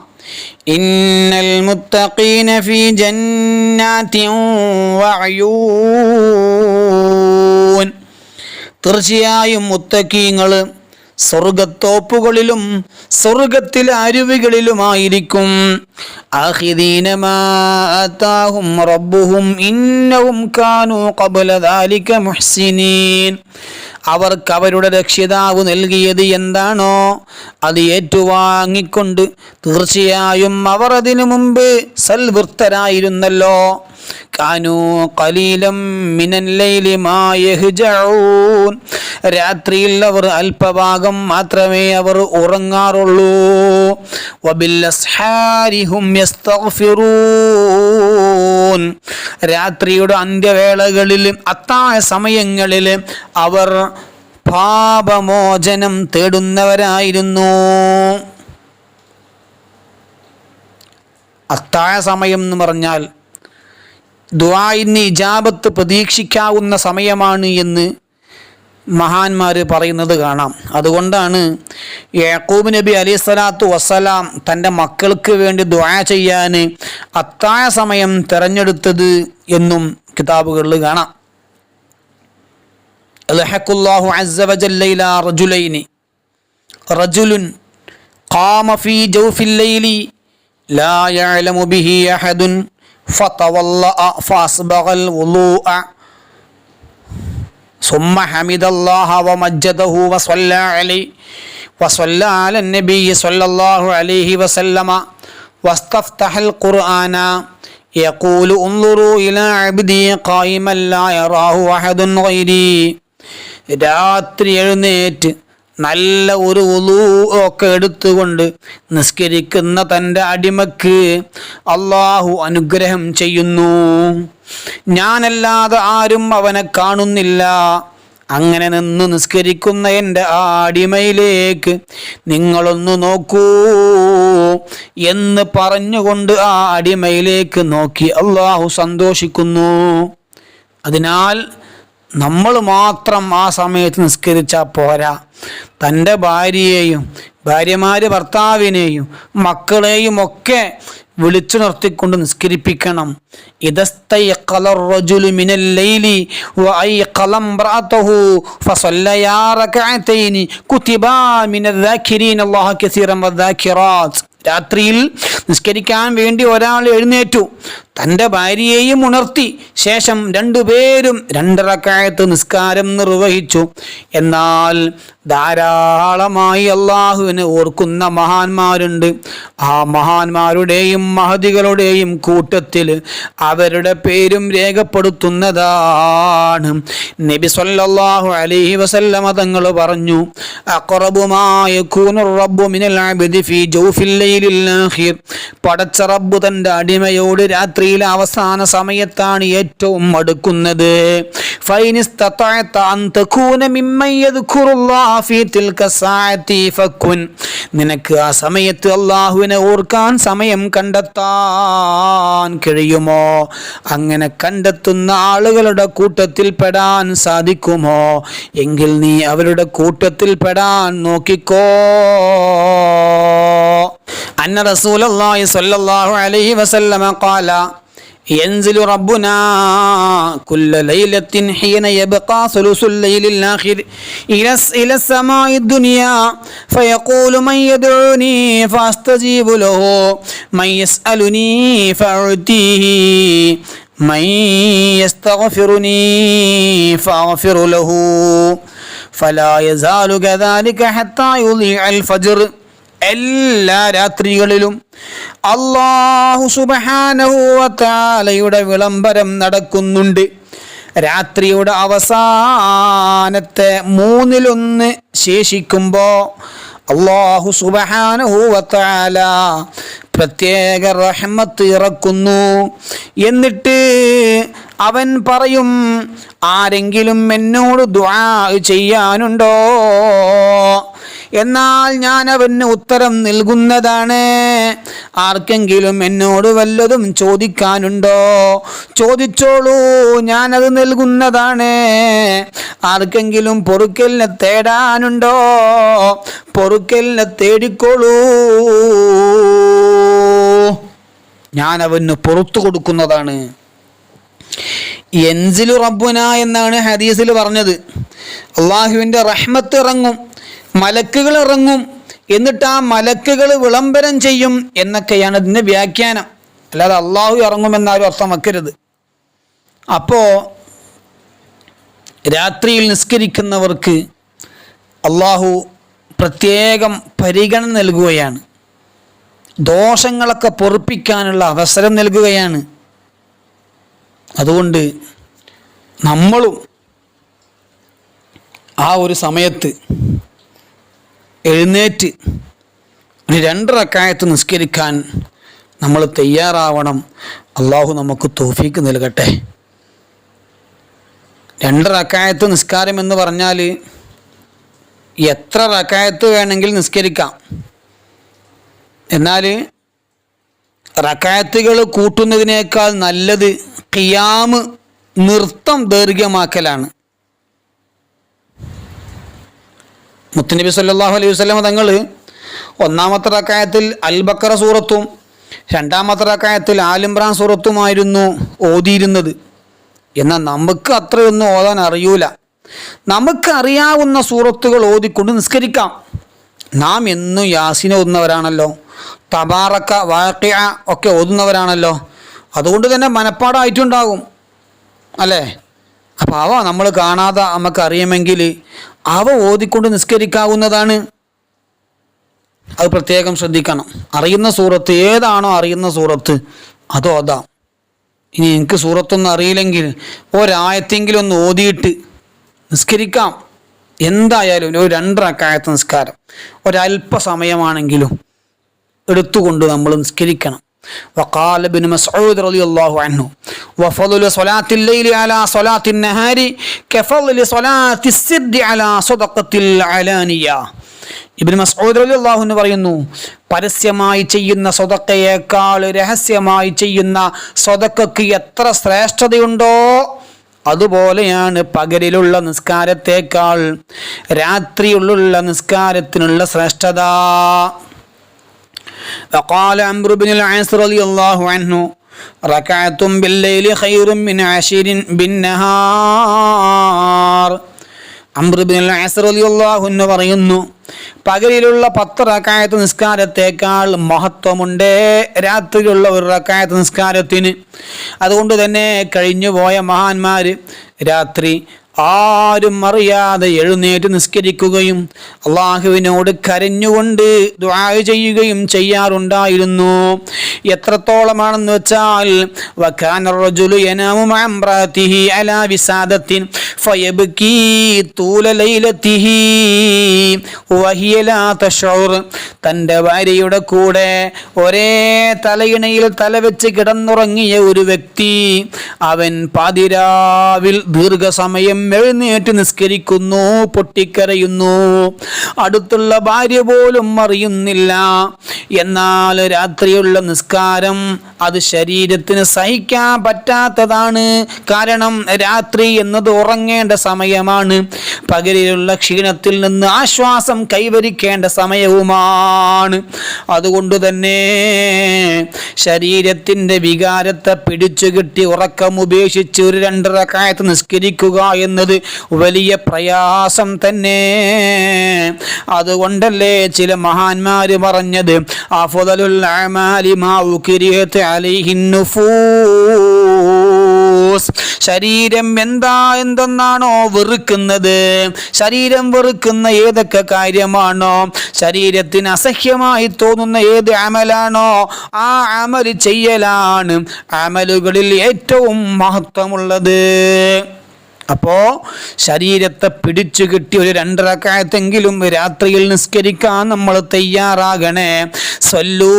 ഇന്നൽ മുത്തഖീന ഫീ ജന്നാതിൻ വഅയൂൻ. തീർച്ചയായും മുത്തഖീങ്ങൾ സ്വർഗത്തോപ്പുകളിലും സ്വർഗത്തിലെ അരുവികളിലുമായിരിക്കും. ആഖിദീന മാ ആതാഹും റബ്ബുഹും ഇന്നഹും കാനൂ ഖബ്ല ദാലിക മുഹ്സിനീൻ. അവർക്ക് അവരുടെ രക്ഷിതാവ് നൽകിയത് എന്താണോ അത് ഏറ്റുവാങ്ങിക്കൊണ്ട് തീർച്ചയായും അവർ അതിനു മുമ്പ് സൽവൃത്തരായിരുന്നല്ലോ. കാനൂ ഖലീലം മിനൽ ലൈലി മാ യഹ്ജഊൻ. രാത്രിയിൽ അവർ അല്പഭാഗം മാത്രമേ അവർ ഉറങ്ങാറുള്ളൂ. വബിൽ അസ്ഹാരി ഹും യസ്തഗ്ഫിറൂൻ. രാത്രിയുടെ അന്ത്യവേളകളിൽ അത്താഴ സമയങ്ങളിൽ അവർ പാപമോചനം തേടുന്നവരായിരുന്നു. അത്താഴ സമയം എന്ന് പറഞ്ഞാൽ ദുആഇന് ഇജാബത്ത് പ്രതീക്ഷിക്കാവുന്ന സമയമാണ് എന്ന് മഹാന്മാർ പറയുന്നത് കാണാം. അതുകൊണ്ടാണ് യാക്കൂബ് നബി അലൈഹി സ്വലാത്തു വസ്സലാം തൻ്റെ മക്കൾക്ക് വേണ്ടി ദുആ ചെയ്യാൻ അത്താഴ സമയം തിരഞ്ഞെടുത്തത് എന്നും കിതാബുകളിൽ കാണാം. അൽഹഖുല്ലാഹു അസ്സ വജല്ല ഇലാ റജുലൈനി റജുലുൻ ഖാമ ഫീ ജൗഫിൽ ലൈലി ലാ യഅലമു ബിഹി അഹദുൻ ഫതവല്ലഅ ഫഅസ്ബഗൽ വുളൂഅ ثم حمد الله ومجده وصلى عليه وصلى على النبي صلى الله عليه وسلم واستفتح القرآن يقول انظروا إلى عبدي قائما لا يراه أحد غيري. രാത്രി എഴുന്നേറ്റ് നല്ല ഒരു വുളൂ ഒക്കെ എടുത്തുകൊണ്ട് നിസ്കരിക്കുന്ന തൻ്റെ അടിമക്ക് അള്ളാഹു അനുഗ്രഹം ചെയ്യുന്നു. ഞാനല്ലാതെ ആരും അവനെ കാണുന്നില്ല. അങ്ങനെ നിന്ന് നിസ്കരിക്കുന്ന എൻ്റെ ആ അടിമയിലേക്ക് നിങ്ങളൊന്ന് നോക്കൂ എന്ന് പറഞ്ഞുകൊണ്ട് ആ അടിമയിലേക്ക് നോക്കി അള്ളാഹു സന്തോഷിക്കുന്നു. അതിനാൽ നമ്മൾ മാത്രം ആ സമയത്ത് നിസ്കരിച്ചാൽ പോരാ. തൻ്റെ ഭാര്യയെയും ഭാര്യമാര് ഭർത്താവിനെയും മക്കളെയും ഒക്കെ വിളിച്ചുണർത്തിക്കൊണ്ട് നിസ്കരിപ്പിക്കണം. ഇദസ്തൈഖല റജുലു മിനൽ ലൈലി വഅയ്ഖല ഇംറഅതഹു ഫസല്ലയാ റകഅതൈനി കുതിബാ മിനൽ ദാകിരീന അല്ലാഹ കസീറൻ വദാകിറാത്ത്. രാത്രിയിൽ നിസ്കരിക്കാൻ വേണ്ടി ഒരാൾ എഴുന്നേറ്റു, തൻ്റെ ഭാര്യയെയും ഉണർത്തി, ശേഷം രണ്ടുപേരും 2 റക്അത്ത് നിസ്കാരം നിർവഹിച്ചു. എന്നാൽ ധാരാളമായി അള്ളാഹുവിനെ ഓർക്കുന്ന മഹാന്മാരുണ്ട്. ആ മഹാന്മാരുടെയും മഹദികളുടെയും കൂട്ടത്തിൽ അവരുടെ പേരും രേഖപ്പെടുത്തുന്നതാണ്. നബി സല്ലല്ലാഹു അലൈഹി വസല്ലമ തങ്ങൾ പറഞ്ഞു, അഖറബു മാ യകൂനു റബ്ബു മിനൽ അബ്ദി ഫീ ജൗഫിൽ ലൈലിൽ ആഖിർ. പടച്ച റബ്ബ് തൻ്റെ അടിമയോട് രാത്രിയിലെ അവസാന സമയത്താണ് ഏറ്റവും അടുക്കുന്നത്. ഫൈനിസ്തതഅത അൻ തകൂന മിമ്മൻ യദ്കുറുല്ലാഹ ഫീ തിൽക സഅതി ഫകുൻ. നിനക്ക് ആ സമയത്ത് അല്ലാഹുവിനെ ഓർക്കാൻ സമയം കണ്ടെത്താൻ കഴിയുമോ? അങ്ങനെ കണ്ടെത്തുന്ന ആളുകളുടെ കൂട്ടത്തിൽ പെടാൻ സാധിക്കുമോ? എങ്കിൽ നീ അവരുടെ കൂട്ടത്തിൽ പെടാൻ നോക്കിക്കോ. അന്ന റസൂലുള്ളാഹി സ്വല്ലല്ലാഹു അലൈഹി വസല്ലമ ഖാല ينزل ربنا كل ليلة حين يبقى ثلث الليل الآخر إلى السماء الدنيا فيقول من يدعوني فأستجيب له من يسألني فأعطيه من يستغفرني فأغفر له فلا يزال كذلك حتى يضيع الفجر. എല്ലാ രാത്രികളിലും അല്ലാഹു സുബ്ഹാനഹു വ തആലയുടെ വിളംബരം നടക്കുന്നുണ്ട്. രാത്രിയുടെ അവസാനത്തെ 1/3 ശേഷിക്കുമ്പോൾ അല്ലാഹു സുബ്ഹാനഹു വ തആല പ്രത്യേക റഹ്മത്ത് ഇറക്കുന്നു. എന്നിട്ട് അവൻ പറയും, ആരെങ്കിലും എന്നോട് ദുആ ചെയ്യാനുണ്ടോ? എന്നാൽ ഞാൻ അവന് ഉത്തരം നൽകുന്നതാണ്. ആർക്കെങ്കിലും എന്നോട് വല്ലതും ചോദിക്കാനുണ്ടോ? ചോദിച്ചോളൂ, ഞാനത് നൽകുന്നതാണ്. ആർക്കെങ്കിലും പൊറുക്കലിനെ തേടാനുണ്ടോ? പൊറുക്കലിനെ തേടിക്കോളൂ, ഞാൻ അവന് പുറത്തു കൊടുക്കുന്നതാണ്. യൻസിലു റബ്ബുന എന്നാണ് ഹദീസിൽ പറഞ്ഞത്. അള്ളാഹുവിൻ്റെ റഹ്മത്ത് ഇറങ്ങും, മലക്കുകൾ ഇറങ്ങും, എന്നിട്ട് ആ മലക്കുകൾ വിളംബരം ചെയ്യും എന്നൊക്കെയാണ് ഇതിൻ്റെ വ്യാഖ്യാനം. അല്ലാതെ അള്ളാഹു ഇറങ്ങുമെന്നാരും അർത്ഥം വെക്കരുത്. അപ്പോൾ രാത്രിയിൽ നിസ്കരിക്കുന്നവർക്ക് അള്ളാഹു പ്രത്യേകം പരിഗണന നൽകുകയാണ്. ദോഷങ്ങളൊക്കെ പൊറുപ്പിക്കാനുള്ള അവസരം നൽകുകയാണ്. അതുകൊണ്ട് നമ്മളും ആ ഒരു സമയത്ത് എഴുന്നേറ്റ് 2 റക്അത്ത് നിസ്കരിക്കാൻ നമ്മൾ തയ്യാറാവണം. അള്ളാഹു നമുക്ക് തൗഫീക്ക് നൽകട്ടെ. 2 റക്അത്ത് നിസ്കാരം എന്ന് പറഞ്ഞാൽ എത്ര റക്അത്ത് വേണമെങ്കിൽ നിസ്കരിക്കാം. എന്നാൽ റക്അത്തുകൾ കൂട്ടുന്നതിനേക്കാൾ നല്ലത് ഖിയാമ്, നൃത്തം ദൈർഘ്യമാക്കലാണ്. മുത്തുനബി സല്ലല്ലാഹു അലൈഹി വസല്ലം തങ്ങൾ 1-ാമത്തെ റക്അത്തിൽ അൽ ബഖറ സൂറത്തും 2-ാമത്തെ റക്അത്തിൽ ആൽ ഇംറാൻ സൂറത്തുമായിരുന്നു ഓതിയിരുന്നത്. എന്നാൽ നമുക്ക് അത്രയൊന്നും ഓതാൻ അറിയൂല. നമുക്കറിയാവുന്ന സൂറത്തുകൾ ഓതിക്കൊണ്ട് നിസ്കരിക്കാം. നാം എന്നും യാസീൻ ഓതുന്നവരാണല്ലോ, തബാറക്ക, വാഖിഅ ഒക്കെ ഓതുന്നവരാണല്ലോ. അതുകൊണ്ട് തന്നെ മനപ്പാടായിട്ടുണ്ടാകും അല്ലേ? അപ്പോൾ അവ നമ്മൾ കാണാതെ നമുക്കറിയുമെങ്കിൽ അവ ഓതിക്കൊണ്ട് നിസ്കരിക്കാവുന്നതാണ്. അത് പ്രത്യേകം ശ്രദ്ധിക്കണം. അറിയുന്ന സൂറത്ത് ഏതാണോ അറിയുന്ന സൂറത്ത് അത് ഓതാം. ഇനി എനിക്ക് സൂറത്തൊന്നും അറിയില്ലെങ്കിൽ ഒരായത്തെങ്കിലും ഒന്ന് ഓതിയിട്ട് നിസ്കരിക്കാം. എന്തായാലും ഒരു 2 റക്അത്ത് നിസ്കാരം ഒരല്പസമയമാണെങ്കിലും എടുത്തുകൊണ്ട് നമ്മൾ നിസ്കരിക്കണം. وقال ابن مسعود رضي الله عنه وفضل صلاة الليل على صلاة النهار كفضل صلاة السر على صدقة العلانية. ഇബ്നു മസ്ഊദ് റളിയല്ലാഹു അൻഹു പറയുന്നു, പരസ്യമായി ചെയ്യുന്ന സ്വതക്കയേക്കാൾ രഹസ്യമായി ചെയ്യുന്ന സ്വതക്കക്ക് എത്ര ശ്രേഷ്ഠതയുണ്ടോ അതുപോലെയാണ് പകലിലുള്ള നിസ്കാരത്തേക്കാൾ രാത്രിയിലുള്ള നിസ്കാരത്തിനുള്ള ശ്രേഷ്ഠത. وقال عمرو بن العاص رضي الله عنه ركعة بالليل خير من 10 بالنهار. അംർ ഇബ്നുൽ ആസ് റളിയല്ലാഹു അൻഹു പറയുന്നു, പകലിലുള്ള 10 റക്അത്ത് നിസ്കാരത്തേക്കാൾ മഹത്വമുണ്ട് രാത്രിയിലുള്ള ഒരു റക്അത്ത് നിസ്കാരത്തിന്. അതുകൊണ്ട് തന്നെ കഴിഞ്ഞുപോയ മഹാന്മാര് രാത്രി ആരും അറിയാതെ എഴുന്നേറ്റ് നിസ്കരിക്കുകയും അള്ളാഹുവിനോട് കരഞ്ഞുകൊണ്ട് ദുആ ചെയ്യുകയും ചെയ്യാറുണ്ടായിരുന്നു. എത്രത്തോളമാണെന്ന് വെച്ചാൽ വകാന റജുലു യനാമു മഅ ഇംറാതിഹി അലാ വിസാദത്തിൻ ഫയബ്കി തൂല ലൈലതിഹി വഹിയ ലാ തശഉർ. തൻ്റെ ഭാര്യയുടെ കൂടെ ഒരേ തലയിണയിൽ തലവെച്ച് കിടന്നുറങ്ങിയ ഒരു വ്യക്തി, അവൻ പാതിരാവിൽ ദീർഘസമയം എഴുന്നേറ്റ് നിസ്കരിക്കുന്നു, പൊട്ടിക്കരയുന്നു. അടുത്തുള്ള ഭാര്യ പോലും അറിയുന്നില്ല. എന്നാൽ രാത്രിയുള്ള നിസ്കാരം അത് ശരീരത്തിന് സഹിക്കാൻ പറ്റാത്തതാണ്. കാരണം രാത്രി എന്നത് ഉറങ്ങേണ്ട സമയമാണ്, പകലിലുള്ള ക്ഷീണത്തിൽ നിന്ന് ആശ്വാസം കൈവരിക്കേണ്ട സമയവുമാണ്. അതുകൊണ്ട് തന്നെ ശരീരത്തിൻ്റെ വികാരത്തെ പിടിച്ചു കിട്ടി ഉറക്കം ഉപേക്ഷിച്ച് ഒരു 2 റക്അത്ത് നിസ്കരിക്കുക എന്നത് വലിയ പ്രയാസം തന്നെ. അതുകൊണ്ടല്ലേ ചില മഹാന്മാര് പറഞ്ഞത് അഫ്ദലുൽ അഅമാലി മാ ഉക്രിഹത് അലൈഹിൻ നുഫൂസ്. ശരീരം എന്തെന്നാണോ വെറുക്കുന്നത്, ശരീരം വെറുക്കുന്ന ഏതൊക്കെ കാര്യമാണോ, ശരീരത്തിന് അസഹ്യമായി തോന്നുന്ന ഏത് അമലാണോ ആ അമൽ ചെയ്യലാണ് അമലുകളിൽ ഏറ്റവും മഹത്വമുള്ളത്. അപ്പോൾ ശരീരത്തെ പിടിച്ചു കിട്ടി ഒരു 2 റക്അത്തെങ്കിലും രാത്രിയിൽ നിസ്കരിക്കാൻ നമ്മൾ തയ്യാറാകണേ. സല്ലൂ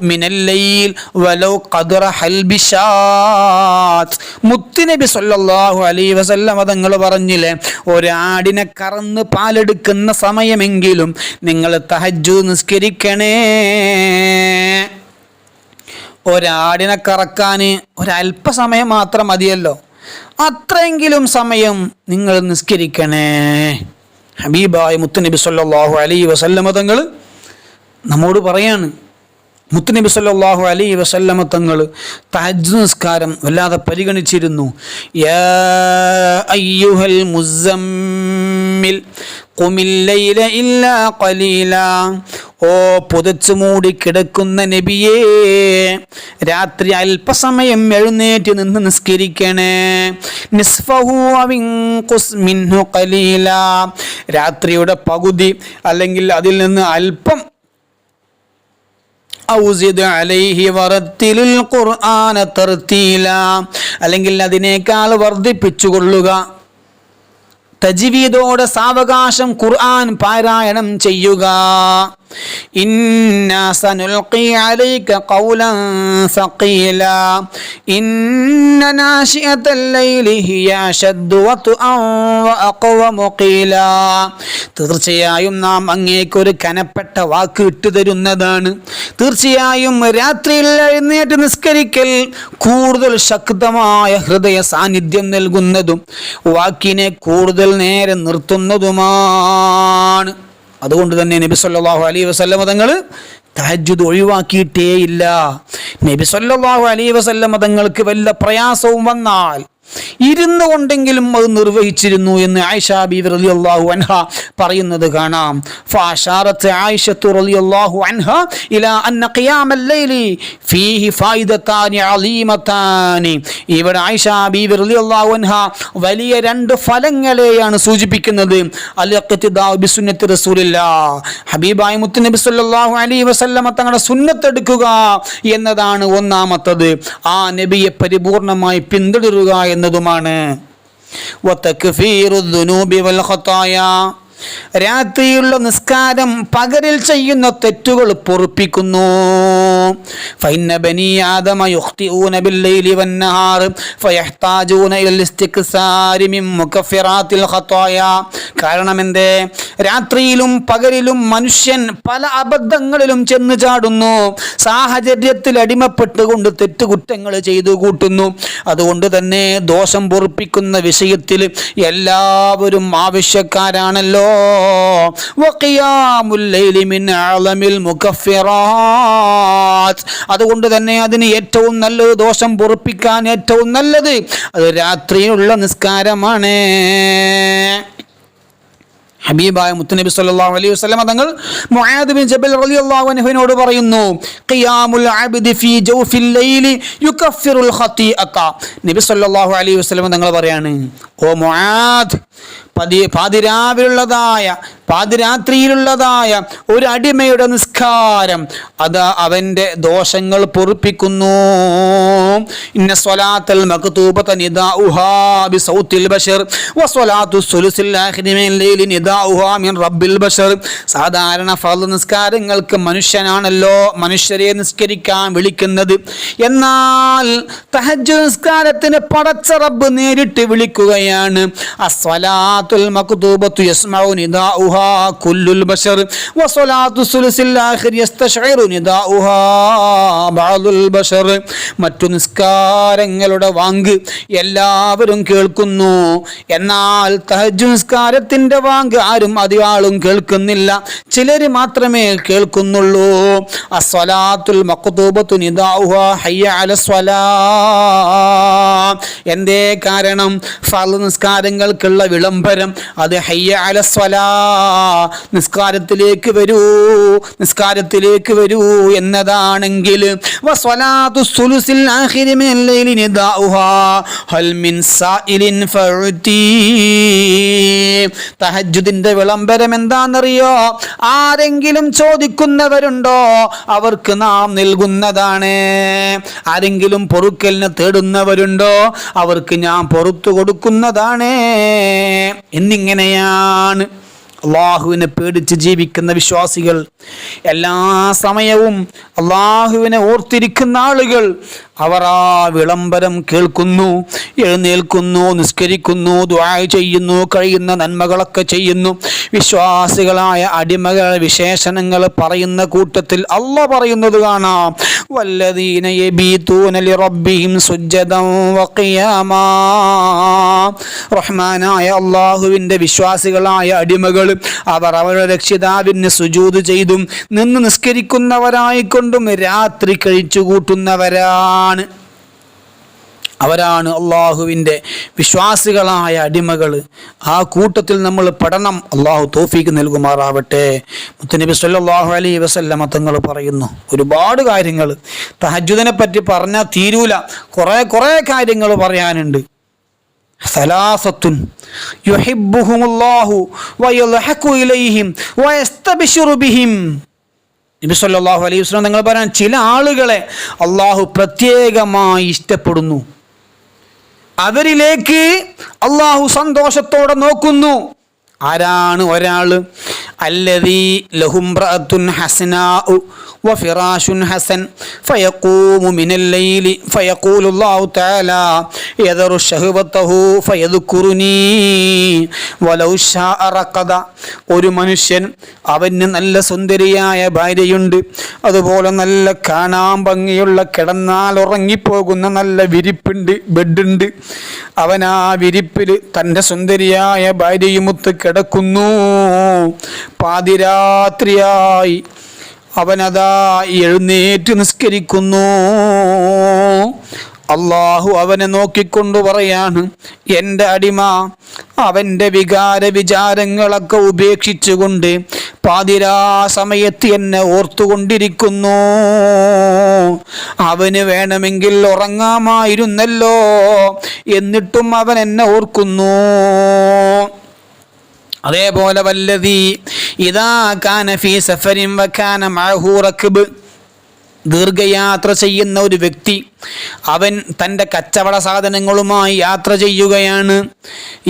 മിനൽ ലൈൽ വലൗ ഖദറ ഹൽബിഷാത്ത്. മുത്തുനബി സല്ലല്ലാഹു അലൈഹി വസല്ലം തങ്ങൾ പറഞ്ഞില്ലേ, ഒരാടിനെ കറന്ന് പാലെടുക്കുന്ന സമയമെങ്കിലും നിങ്ങൾ തഹജ്ജുദ് നിസ്കരിക്കണേ. ഒരാടിനെ കറക്കാൻ ഒരല്പസമയം മാത്രം മതിയല്ലോ, അത്രയെങ്കിലും സമയം നിങ്ങൾ നിസ്കരിക്കണേ. ഹബീബായ മുത്തുനബി സല്ലല്ലാഹു അലൈഹി വസല്ലമ തങ്ങൾ നമ്മോട് പറയാണ്, മുത്തുനബി സല്ലല്ലാഹു അലൈഹി വസല്ലമ തങ്ങൾ തഹജ്ജുദ് നിസ്കാരം വല്ലാതെ പരിഗണിച്ചിരുന്നു. യാ അയ്യുഹൽ മുസമ്മിൽ ഖുമിൽ ലൈല ഇല്ലാ ഖലീലാ. ഓ പുതച്ചു മൂടി കിടക്കുന്ന നബിയേ, രാത്രി അല്പസമയം എഴുന്നേറ്റ് നിന്ന് നിസ്കരിക്കണേ. നിസ്ഫഹു അവിൻഖുസ് മിൻഹു ഖലീലാ. രാത്രിയുടെ പകുതി അല്ലെങ്കിൽ അതിൽ നിന്ന് അല്പം. ഔസിദ് അലൈഹി വറത്തിലിൽ ഖുർആന തർതീലാ. അല്ലെങ്കിൽ അതിനേക്കാൾ വർദ്ധിപ്പിച്ചുകൊള്ളുക. തജ്വീദോടെ സാവകാശം ഖുർആൻ പാരായണം ചെയ്യുക. ഇന്നാ സനുൽഖി അലൈക ഖൗലൻ സഖീലാ ഇന്ന നാശിഅതൽ ലൈലി ഹിയ അശദ്ദു വത്അൻ വഅഖവമു ഖീലാ. തീർച്ചയായും നാം അങ്ങേക്കൊരു കനപ്പെട്ട വാക്ക് ഇട്ടുതരുന്നതാണ്. തീർച്ചയായും രാത്രിയിൽ എഴുന്നേറ്റ് നിസ്കരിക്കൽ കൂടുതൽ ശക്തമായ ഹൃദയ സാന്നിധ്യം നൽകുന്നതും വാക്കിനെ കൂടുതൽ നേരെ നിർത്തുന്നതുമാണ്. അതുകൊണ്ട് തന്നെ നബി സല്ലല്ലാഹു അലൈഹി വസല്ലമ തങ്ങൾ തഹജ്ജുദ് ഒഴിവാക്കിയിട്ടേയില്ല. നബി സല്ലല്ലാഹു അലൈഹി വസല്ലമ തങ്ങൾക്ക് വല്ല പ്രയാസവും വന്നാൽ ഇരുന്നു കൊണ്ടെങ്കിലും അത് നിർവഹിച്ചിരുന്നു എന്ന് ആയിഷ ബീവി റളിയല്ലാഹു അൻഹ പറയുന്നത് കാണാം. ഫഅശാറത്ത് ആയിഷത്തു റളിയല്ലാഹു അൻഹ ഇലാ അന്ന ഖിയാമൽ ലൈലി ഫീഹി ഫായിദതാനി അലീമതാനി. ഇവിടെ ആയിഷ ബീവി റളിയല്ലാഹു അൻഹ വലിയ 2 ഫലങ്ങളെയാണ് സൂചിപ്പിക്കുന്നത്. അൽ ഇഖ്തിദാഉ ബിസുന്നത്തി റസൂലില്ലാഹ്, ഹബീബായ മുത്തുനബി സല്ലല്ലാഹു അലൈഹി വസല്ലമ തങ്ങളുടെ സുന്നത്ത് എടുക്കുക എന്നതാണ് ഒന്നാമത്തത്. ആ നബിയെ പരിപൂർണമായി പിന്തുടരുക എന്നതുമാണ്. രാത്രിയുള്ള നിസ്കാരം പകലിൽ ചെയ്യുന്ന തെറ്റുകൾ പൊറുപ്പിക്കുന്നു. ഫഇന്ന ബനി ആദമ യുഖ്തിഊന ബില്ലൈലി വന്നഹാർ ഫയഹ്താജൂന ഇലൽ ഇസ്തിക്സാരി മിൻ മുകഫിറാത്തിൽ ഖതായ. കാരണം എന്തേ? രാത്രിയിലും പകലിലും മനുഷ്യൻ പല അബദ്ധങ്ങളിലും ചെന്ന് ചാടുന്നു. സാഹചര്യത്തിൽ അടിമപ്പെട്ടുകൊണ്ട് തെറ്റുകുറ്റങ്ങൾ ചെയ്തു കൂട്ടുന്നു. അതുകൊണ്ട് തന്നെ ദോഷം പൊറുപ്പിക്കുന്ന വിഷയത്തിൽ എല്ലാവരും ആവശ്യക്കാരാണല്ലോ. വഖിയാമുൽ ലൈലി മിൻ അഅലമിൽ മുകഫിറാത്ത്. അതുകൊണ്ട് തന്നെ അതിന് ഏറ്റവും നല്ലത്, ദോഷം പൊറുപ്പിക്കാൻ ഏറ്റവും നല്ലത് അത് രാത്രിയുള്ള നിസ്കാരമാണ്. ഹബീബായ മുത്തുനബി സല്ലല്ലാഹു അലൈഹി വസല്ലം തങ്ങൾ മുആദ് ബിൻ ജബൽ റളിയല്ലാഹു അൻഹുവിനോട് പറയുന്നു, ഖിയാമുൽ അബ്ദി ഫീ ജൗഫിൽ ലൈലി യുകഫിറുൽ ഖതീഅത. നബി സല്ലല്ലാഹു അലൈഹി വസല്ലം തങ്ങൾ പറയാണ്, ഓ മുആദ്, പാതിരാത്രിയിലുള്ളതായ ഒരു അടിമയുടെ നിസ്കാരം അത് അവൻ്റെ ദോഷങ്ങൾ പൊറുപ്പിക്കുന്നു. ഇന്ന സ്വലാത്തൽ മക്തൂബത നിദാഉഹാ ബിസൗത്തിൽ ബശർ വസ്വലാത്തു സുലുസിൽ ആഖിരി മിൻ ലൈലി നിദാഉഹാ മിൻ റബ്ബിൽ ബശർ. സാധാരണ ഫർള് നിസ്കാരങ്ങൾക്ക് മനുഷ്യനാണല്ലോ മനുഷ്യരെ നിസ്കരിക്കാൻ വിളിക്കുന്നത്. എന്നാൽ തഹജ്ജുദ് നിസ്കാരത്തിന് പടച്ച റബ്ബ് നേരിട്ട് വിളിക്കുകയാണ്. അസ്വലാത്തുൽ മക്തൂബത്തു യസ്മഉ നിദാഉഹാ കുല്ലുൽ ബശർ വസ്വലാത്തു സുലുസിൽ ആഖിർ യസ്തശ്ഇറു നിദാഉഹാ ബഅദുൽ ബശർ. മറ്റു നിസ്കാരങ്ങളുടെ വാങ്ക് എല്ലാവരും കേൾക്കുന്നു, എന്നാൽ തഹജ്ജുദ് നിസ്കാരത്തിന്റെ വാങ്ക് ആരും അധികാളും കേൾക്കുന്നില്ല, ചിലർ മാത്രമേ കേൾക്കുന്നുള്ളൂ. അസ്വലാത്തുൽ മക്തൂബത്തു നിദാഉഹാ ഹയ്യ അലസ്വലാ. എന്തേ കാരണം? ഫർള് നിസ്കാരങ്ങൾക്കുള്ള വിളംബരം അത് ഹയ്യ അലസ്വലാ, നിസ്കാരത്തിലേക്ക് വരൂ, നിസ്കാരത്തിലേക്ക് വരൂ എന്നതാണെങ്കിൽ വസ്വലാത്തു സുലുസിൽ ആഖിരി മിൻ ലൈലി നിദാഉഹാ ഹൽ മിൻ സായിലിൻ ഫഉതി. തഹജ്ജുദിന്റെ വിളംബരം എന്താണെന്നറിയോ? ആരെങ്കിലും ചോദിക്കുന്നവരുണ്ടോ അവർക്ക് നാം നൽകുന്നതാണ്. ആരെങ്കിലും പൊറുക്കലിന് തേടുന്നവരുണ്ടോ അവർക്ക് ഞാൻ പൊറുത്തു കൊടുക്കുന്നതാണ്. എന്നിങ്ങനെയാണ് അള്ളാഹുവിനെ പേടിച്ച് ജീവിക്കുന്ന വിശ്വാസികൾ, എല്ലാ സമയവും അള്ളാഹുവിനെ ഓർത്തിരിക്കുന്ന ആളുകൾ, അവർ ആ വിളംബരം കേൾക്കുന്നു, എഴുന്നേൽക്കുന്നു, നിസ്കരിക്കുന്നു, ദുആ ചെയ്യുന്നു, കഴിയുന്ന നന്മകളൊക്കെ ചെയ്യുന്നു. വിശ്വാസികളായ അടിമകൾ വിശേഷണങ്ങൾ പറയുന്ന കൂട്ടത്തിൽ അല്ലാഹ് പറയുന്നത് കാണാം, വല്ലദീന യബീതൂന ലിറബ്ബിഹിം സുജ്ജദൻ വഖിയാമാ. റഹ്മാനായ അള്ളാഹുവിൻ്റെ വിശ്വാസികളായ അടിമകൾ അവർ അവരുടെ രക്ഷിതാവിന് സുജൂദ് ചെയ്തും നിന്ന് നിസ്കരിക്കുന്നവരായിക്കൊണ്ടും രാത്രി കഴിച്ചു കൂട്ടുന്നവരാണ്. അവരാണ് അള്ളാഹുവിൻ്റെ വിശ്വാസികളായ അടിമകൾ. ആ കൂട്ടത്തിൽ നമ്മൾ പെടണം. അള്ളാഹു തൗഫീഖ് നൽകുമാറാവട്ടെ. മുത്തുനബി സല്ലല്ലാഹു അലൈഹി വസല്ലമ തങ്ങൾ പറയുന്നു, ഒരുപാട് കാര്യങ്ങൾ തഹജ്ജുദിനെ പറ്റി പറഞ്ഞാൽ തീരൂല, കുറേ കാര്യങ്ങൾ പറയാനുണ്ട്. സലാസത്തുൻ യുഹിബ്ബുഹുമുല്ലാഹു വയൽഹഖു ഇലൈഹിം വയസ്തബിശിറു ബിഹിം. നബി സല്ലല്ലാഹു അലൈഹി വസല്ലം തങ്ങൾ പറയാൻ, ചില ആളുകളെ അള്ളാഹു പ്രത്യേകമായി ഇഷ്ടപ്പെടുന്നു, അവരിലേക്ക് അള്ളാഹു സന്തോഷത്തോടെ നോക്കുന്നു. ആരാണ് ഒരാൾ? അല്ലദീ ലഹുംറഅത്തുൻ ഹസനാഉ വഫിറാശുൻ ഹസൻ ഫയഖൂമു മിനൽ ലൈലി ഫയഖൂലുല്ലാഹു തആല യദറു ശഹവതഹു ഫയദ്കുറുനി വലൗ ശാഅ റഖദ. ഒരു മനുഷ്യൻ, അവന് നല്ല സുന്ദരിയായ ഭാര്യയുണ്ട്, അതുപോലെ നല്ല കാണാൻ ഭംഗിയുള്ള കിടന്നാൽ ഉറങ്ങിപ്പോകുന്ന നല്ല വിരിപ്പുണ്ട്, ബെഡുണ്ട്. അവൻ ആ വിരിപ്പിൽ തൻ്റെ സുന്ദരിയായ ഭാര്യയുമൊത്ത് കിടക്കുന്നു. പാതിരാത്രിയായി അവനതാ എഴുന്നേറ്റ് നിസ്കരിക്കുന്നു. അള്ളാഹു അവനെ നോക്കിക്കൊണ്ടു പറയാണ്, എൻ്റെ അടിമ അവൻ്റെ വിചാരങ്ങളൊക്കെ ഉപേക്ഷിച്ചുകൊണ്ട് പാതിരാ സമയത്ത് എന്നെ ഓർത്തുകൊണ്ടിരിക്കുന്നു. അവന് വേണമെങ്കിൽ ഉറങ്ങാമായിരുന്നല്ലോ, എന്നിട്ടും അവൻ എന്നെ ഓർക്കുന്നു. അതേപോലെ വല്ലദീ ഇദാ കാന ഫീ സഫരിൻ വകാന മഅഹു റക്ബ്. ദീർഘയാത്ര ചെയ്യുന്ന ഒരു വ്യക്തി, അവൻ തൻ്റെ കച്ചവട സാധനങ്ങളുമായി യാത്ര ചെയ്യുകയാണ്.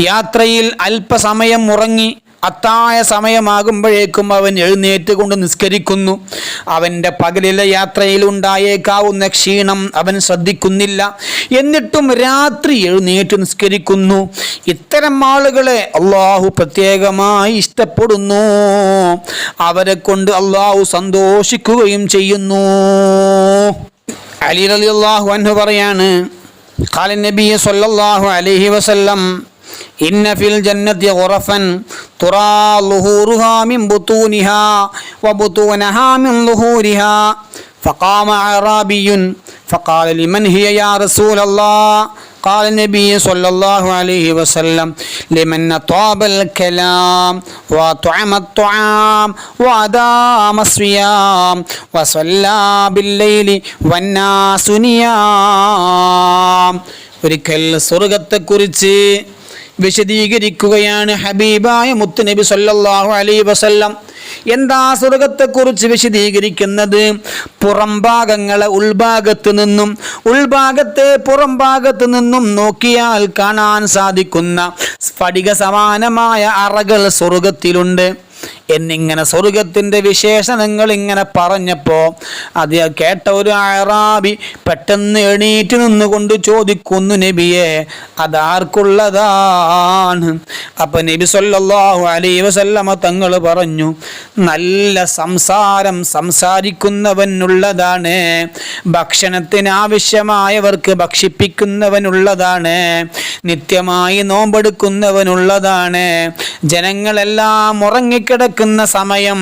യാത്രയിൽ അല്പസമയം ഉറങ്ങി അത്തായ സമയമാകുമ്പോഴേക്കും അവൻ എഴുന്നേറ്റ് കൊണ്ട് നിസ്കരിക്കുന്നു. അവൻ്റെ പകലിലെ യാത്രയിൽ ഉണ്ടായേക്കാവുന്ന ക്ഷീണം അവൻ ശ്രദ്ധിക്കുന്നില്ല, എന്നിട്ടും രാത്രി എഴുന്നേറ്റ് നിസ്കരിക്കുന്നു. ഇത്തരം ആളുകളെ അള്ളാഹു പ്രത്യേകമായി ഇഷ്ടപ്പെടുന്നു, അവരെ കൊണ്ട് അള്ളാഹു സന്തോഷിക്കുകയും ചെയ്യുന്നു. അലി റളിയല്ലാഹു അൻഹു പറയാണ്, ഖാല നബി സല്ലല്ലാഹു അലൈഹി വസല്ലം ഇന്ന ഫിൽ ജന്നതി ഗുറഫൻ തുറാ ളുഹൂറുഹാ മിൻ ബുതൂനിഹാ വബുതൂനഹാ മിൻ ളുഹൂരിഹാ فقام أعرابي فقال لمن هي يا رسول الله قال النبي صلى الله عليه وسلم لمن طاب الكلام وطعم الطعام وأدام الصيام وصلى بالليل والناس نيام. ഒരിക്കൽ സ്വർഗ്ഗത്തെക്കുറിച്ച് വിശദീകരിക്കുകയാണ് ഹബീബായ മുത്തുനബി സല്ലല്ലാഹു അലൈഹി വസല്ലം. എന്താ സ്വർഗ്ഗത്തെക്കുറിച്ച് വിശദീകരിക്കുന്നത്? പുറംഭാഗങ്ങളെ ഉൾഭാഗത്ത് നിന്നും ഉൾഭാഗത്തെ പുറംഭാഗത്ത് നിന്നും നോക്കിയാൽ കാണാൻ സാധിക്കുന്ന സ്ഫടിക സമാനമായ അറകൾ സ്വർഗ്ഗത്തിലുണ്ട് എന്നിങ്ങനെ സ്വർഗത്തിൻ്റെ വിശേഷണങ്ങൾ ഇങ്ങനെ പറഞ്ഞപ്പോൾ അത് കേട്ട ഒരു അറാബി പെട്ടെന്ന് എണീറ്റ് നിന്നുകൊണ്ട് ചോദിക്കുന്നു, നബിയെ അതാർക്കുള്ളതാണ്? അപ്പം നബി സല്ലല്ലാഹു അലൈഹി വസല്ലമ തങ്ങൾ പറഞ്ഞു, നല്ല സംസാരം സംസാരിക്കുന്നവനുള്ളതാണ്, ഭക്ഷണത്തിന് ആവശ്യമായവർക്ക് ഭക്ഷിപ്പിക്കുന്നവനുള്ളതാണ്, നിത്യമായി നോമ്പെടുക്കുന്നവനുള്ളതാണ്, ജനങ്ങളെല്ലാം ഉറങ്ങിക്കിടക്കുന്ന സമയം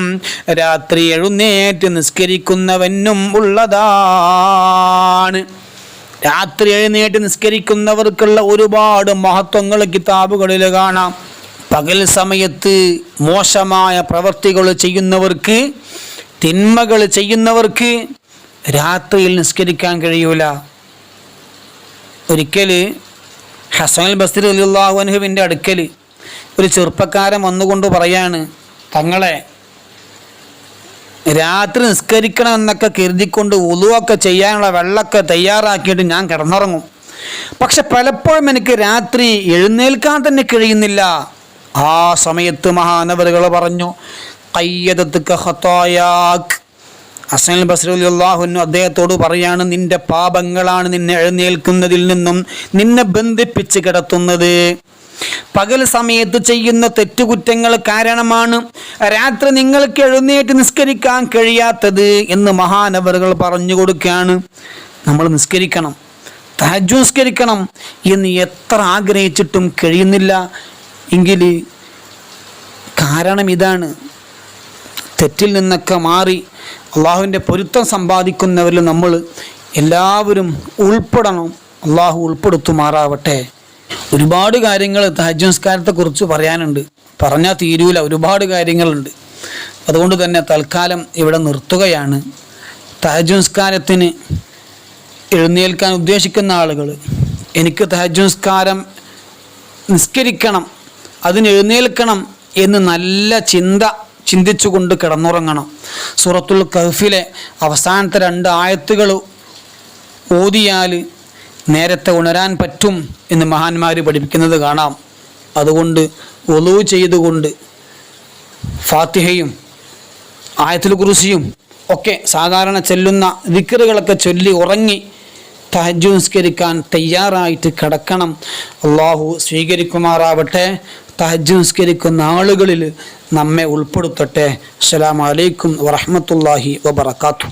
രാത്രി എഴുന്നേറ്റ് നിസ്കരിക്കുന്നവനും ഉള്ളതാണ്. രാത്രി എഴുന്നേറ്റ് നിസ്കരിക്കുന്നവർക്കുള്ള ഒരുപാട് മഹത്വങ്ങൾ കിതാബുകളിൽ കാണാം. പകൽ സമയത്ത് മോശമായ പ്രവൃത്തികൾ ചെയ്യുന്നവർക്ക്, തിന്മകൾ ചെയ്യുന്നവർക്ക് രാത്രിയിൽ നിസ്കരിക്കാൻ കഴിയൂല. ഒരിക്കൽ ഹസൻ അൽ ബസ്രി റളിയല്ലാഹു അൻഹുവിൻ്റെ അടുക്കൽ ഒരു ചെറുപ്പക്കാരൻ വന്നുകൊണ്ട് പറയാണ്, തങ്ങളെ രാത്രി നിസ്കരിക്കണമെന്നൊക്കെ കരുതിക്കൊണ്ട് ഉളുവൊക്കെ ചെയ്യാനുള്ള വെള്ളമൊക്കെ തയ്യാറാക്കിയിട്ട് ഞാൻ കിടന്നുറങ്ങും. പക്ഷെ പലപ്പോഴും എനിക്ക് രാത്രി എഴുന്നേൽക്കാൻ തന്നെ കഴിയുന്നില്ല. ആ സമയത്ത് മഹാനവറുകൾ പറഞ്ഞു, ഖയ്യദത്ക ഖതായാക്. ഹസൻ അൽ ബസ്രി റളിയല്ലാഹു അൻഹു അദ്ദേഹത്തോട് പറയാണ്, നിന്റെ പാപങ്ങളാണ് നിന്നെ എഴുന്നേൽക്കുന്നതിൽ നിന്നും നിന്നെ ബന്ധിപ്പിച്ച് കിടത്തുന്നത്. പകൽ സമയത്ത് ചെയ്യുന്ന തെറ്റുകുറ്റങ്ങൾ കാരണമാണ് രാത്രി നിങ്ങൾക്ക് എഴുന്നേറ്റ് നിസ്കരിക്കാൻ കഴിയാത്തത് എന്ന് മഹാനവറുകൾ പറഞ്ഞു കൊടുക്കുകയാണ്. നമ്മൾ നിസ്കരിക്കണം, തഹജ്ജുദ് നിസ്കരിക്കണം എന്ന് എത്ര ആഗ്രഹിച്ചിട്ടും കഴിയുന്നില്ല. എങ്കിൽ കാരണം ഇതാണ്, തെറ്റിൽ നിന്നൊക്കെ മാറി അള്ളാഹുവിൻ്റെ പൊരുത്തം സമ്പാദിക്കുന്നവരിൽ നമ്മൾ എല്ലാവരും ഉൾപ്പെടണം. അള്ളാഹു ഉൾപ്പെടുത്തുമാറാവട്ടെ. ഒരുപാട് കാര്യങ്ങൾ തഹജ്ജുദ് നിസ്കാരത്തെക്കുറിച്ച് പറയാനുണ്ട്, പറഞ്ഞാൽ തീരൂല, ഒരുപാട് കാര്യങ്ങളുണ്ട്. അതുകൊണ്ട് തന്നെ തൽക്കാലം ഇവിടെ നിർത്തുകയാണ്. തഹജ്ജുദ് നിസ്കാരത്തിന് എഴുന്നേൽക്കാൻ ഉദ്ദേശിക്കുന്ന ആളുകൾ, എനിക്ക് തഹജ്ജുദ് നിസ്കാരം നിസ്കരിക്കണം, അതിന് എഴുന്നേൽക്കണം എന്ന് നല്ല ചിന്തിച്ചുകൊണ്ട് കിടന്നുറങ്ങണം. സൂറത്തുൽ കഹ്ഫിലെ അവസാനത്തെ 2 ആയത്തുകൾ ഓതിയാൽ നേരത്തെ ഉണരാൻ പറ്റും എന്ന് മഹാന്മാർ പഠിപ്പിക്കുന്നത് കാണാം. അതുകൊണ്ട് വുളൂ ചെയ്തുകൊണ്ട് ഫാത്തിഹയും ആയത്തുൽ കുർസിയും ഒക്കെ സാധാരണ ചൊല്ലുന്ന ദിക്റുകളൊക്കെ ചൊല്ലി ഉറങ്ങി തഹജ്ജുദ് നിസ്കരിക്കാൻ തയ്യാറായിട്ട് കിടക്കണം. അള്ളാഹു സ്വീകരിക്കുമാറാവട്ടെ. തഹജ്ജുദ് നിസ്കരിക്കുന്ന ആളുകളിൽ നമ്മെ ഉൾപ്പെടുത്തട്ടെ. അസ്സലാമു അലൈക്കും വറഹ്മത്തുള്ളാഹി വബറകാതുഹു.